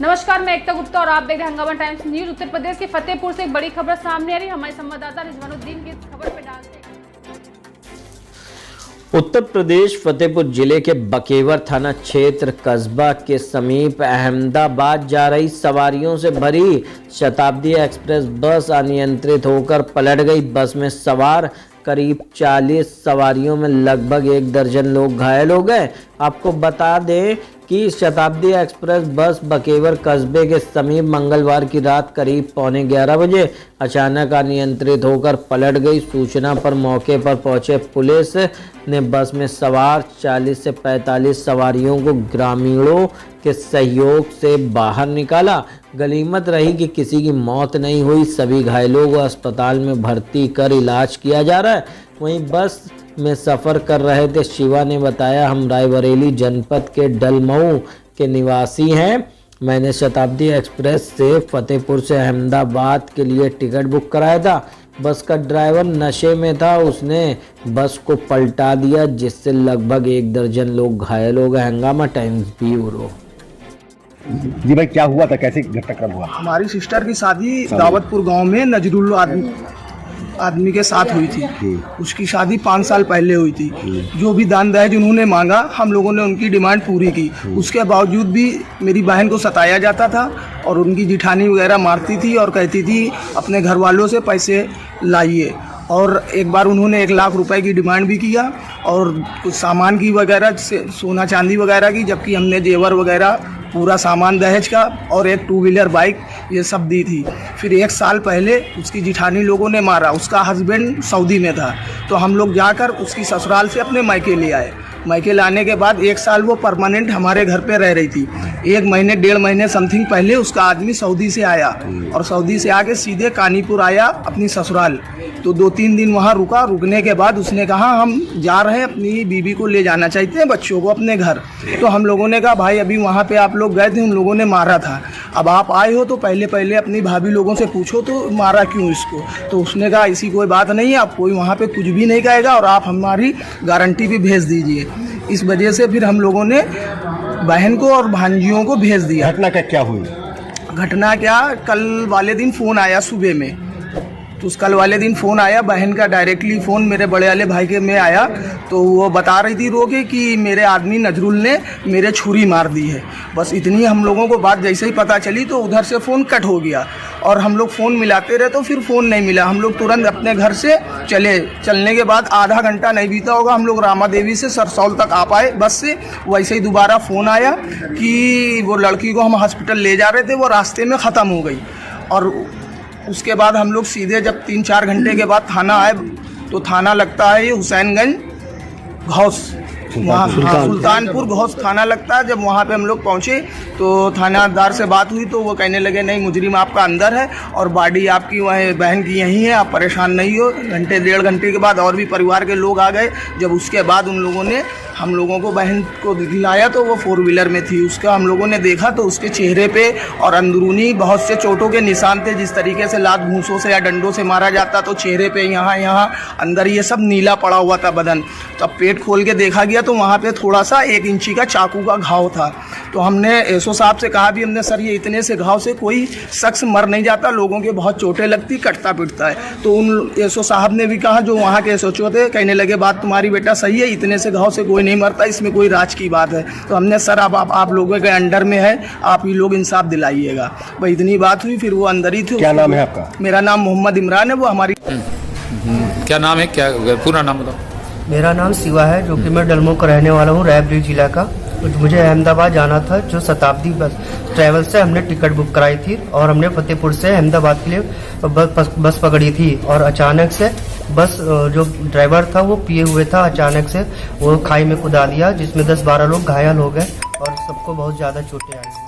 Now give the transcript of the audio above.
नमस्कार, मैं एकता गुप्ता और आप देख रहे हैं हंगामा टाइम्स न्यूज। उत्तर प्रदेश के फतेहपुर से एक बड़ी खबर सामने आ रही है। हमारे संवाददाता रिजवानुद्दीन की इस खबर पे डालते हैं। उत्तर प्रदेश फतेहपुर जिले के बकेवर थाना क्षेत्र कस्बा के समीप अहमदाबाद जा रही सवारियों से भरी शताब्दी एक्सप्रेस बस अनियंत्रित होकर पलट गई। बस में सवार करीब 40 सवारियों में लगभग 1 दर्जन लोग घायल हो गए। आपको बता दें कि शताब्दी एक्सप्रेस बस बकेवर कस्बे के समीप मंगलवार की रात करीब 11:15 बजे अचानक अनियंत्रित होकर पलट गई। सूचना पर मौके पर पहुंचे पुलिस ने बस में सवार 40 से 45 सवारियों को ग्रामीणों के सहयोग से बाहर निकाला। गनीमत रही कि किसी की मौत नहीं हुई। सभी घायलों को अस्पताल में भर्ती कर इलाज किया जा रहा है। वहीं बस में सफ़र कर रहे थे शिवा ने बताया, हम रायबरेली जनपद के डलमऊ के निवासी हैं। मैंने शताब्दी एक्सप्रेस से फतेहपुर से अहमदाबाद के लिए टिकट बुक कराया था। बस का ड्राइवर नशे में था, उसने बस को पलटा दिया जिससे लगभग 1 दर्जन लोग घायल हो गए। हंगामा टाइम्स ब्यूरो। जी भाई, क्या हुआ था, कैसे घटनाक्रम हुआ? हमारी सिस्टर की शादी दावतपुर गांव में नजरुल आदमी के साथ हुई थी। उसकी शादी 5 साल पहले हुई थी। जो भी दान दहेज उन्होंने मांगा, हम लोगों ने उनकी डिमांड पूरी की। उसके बावजूद भी मेरी बहन को सताया जाता था और उनकी जिठानी वगैरह मारती थी और कहती थी अपने घर वालों से पैसे लाइए। और एक बार उन्होंने 1 लाख रुपए की डिमांड भी किया और कुछ सामान की वगैरह, सोना चांदी वगैरह की, जबकि हमने जेवर वगैरह पूरा सामान दहेज का और एक 2 व्हीलर बाइक ये सब दी थी। फिर 1 साल पहले उसकी जिठानी लोगों ने मारा। उसका हस्बैंड सऊदी में था, तो हम लोग जाकर उसकी ससुराल से अपने मायके ले आए। मायके लाने के बाद 1 साल वो परमानेंट हमारे घर पे रह रही थी। 1 महीने 1.5 महीने समथिंग पहले उसका आदमी सऊदी से आया और सऊदी से आके सीधे कानीपुर आया अपनी ससुराल। तो 2-3 दिन वहाँ रुका। रुकने के बाद उसने कहा हम जा रहे हैं, अपनी बीबी को ले जाना चाहते हैं, बच्चों को अपने घर। तो हम लोगों ने कहा भाई अभी वहाँ पे आप लोग गए थे, उन लोगों ने मारा था, अब आप आए हो तो पहले अपनी भाभी लोगों से पूछो तो मारा क्यों इसको। तो उसने कहा ऐसी कोई बात नहीं है, आप कोई वहाँ पे कुछ भी नहीं कहेगा और आप हमारी गारंटी भी भेज दीजिए। इस वजह से फिर हम लोगों ने बहन को और भांजियों को भेज दिया। घटना क्या हुई? घटना क्या, कल वाले दिन फ़ोन आया सुबह में। तो उस कल वाले दिन फ़ोन आया, बहन का डायरेक्टली फ़ोन मेरे बड़े वाले भाई के में आया। तो वो बता रही थी रो के कि मेरे आदमी नजरुल ने मेरे छुरी मार दी है। बस इतनी हम लोगों को बात जैसे ही पता चली तो उधर से फ़ोन कट हो गया और हम लोग फ़ोन मिलाते रहे तो फिर फ़ोन नहीं मिला। हम लोग तुरंत अपने घर से चलने के बाद आधा घंटा नहीं बीता होगा, हम लोग रामा देवी से सरसौल तक आ पाए बस से। वैसे ही दोबारा फ़ोन आया कि वो लड़की को हम हॉस्पिटल ले जा रहे थे, वो रास्ते में ख़त्म हो गई। और उसके बाद हम लोग सीधे जब 3-4 घंटे के बाद थाना आए तो थाना लगता है ये हुसैनगंज घौस, वहाँ सुल्तानपुर घौस थाना लगता है। जब वहाँ पे हम लोग पहुँचे तो थानादार से बात हुई तो वो कहने लगे नहीं, मुजरिम आपका अंदर है और बॉडी आपकी वहाँ बहन की यहीं है, आप परेशान नहीं हो। 1-1.5 घंटे के बाद और भी परिवार के लोग आ गए। जब उसके बाद उन लोगों ने हम लोगों को बहन को दिलाया तो वो 4 व्हीलर में थी। उसका हम लोगों ने देखा तो उसके चेहरे पे और अंदरूनी बहुत से चोटों के निशान थे। जिस तरीके से लात भूसों से या डंडों से मारा जाता तो चेहरे पे यहाँ अंदर ये सब नीला पड़ा हुआ था बदन। तो पेट खोल के देखा गया तो वहाँ पे थोड़ा सा 1 इंची का चाकू का घाव था। तो हमने एसओ साहब से कहा भी हमने, सर ये इतने से घाव से कोई शख्स मर नहीं जाता, लोगों के बहुत चोटें लगती, कटता पिटता है। तो उन एसओ साहब ने भी कहा, जो वहाँ के एसओ थे, कहने लगे बात तुम्हारी बेटा सही है, इतने से घाव से कोई नहीं मरता, इसमें कोई राज की बात है। तो हमने सर अब आप लोगों के अंडर में है, आप ही लोग इंसाफ दिलाइएगा। भाई इतनी बात हुई, फिर वो अंदर ही थे। क्या नाम है आपका? मेरा नाम मोहम्मद इमरान है। वो हमारी क्या नाम है, क्या पूरा नाम बताओ? मेरा नाम शिवा है, जो कि मैं डलमऊ का रहने वाला हूँ, रायबरेली जिला का। तो मुझे अहमदाबाद जाना था, जो शताब्दी बस ट्रैवल से हमने टिकट बुक कराई थी और हमने फतेहपुर से अहमदाबाद के लिए बस पकड़ी थी। और अचानक से बस जो ड्राइवर था वो पिए हुए था, अचानक से वो खाई में कूदा दिया, जिसमें 10-12 लोग घायल हो गए और सबको बहुत ज़्यादा चोटें आई।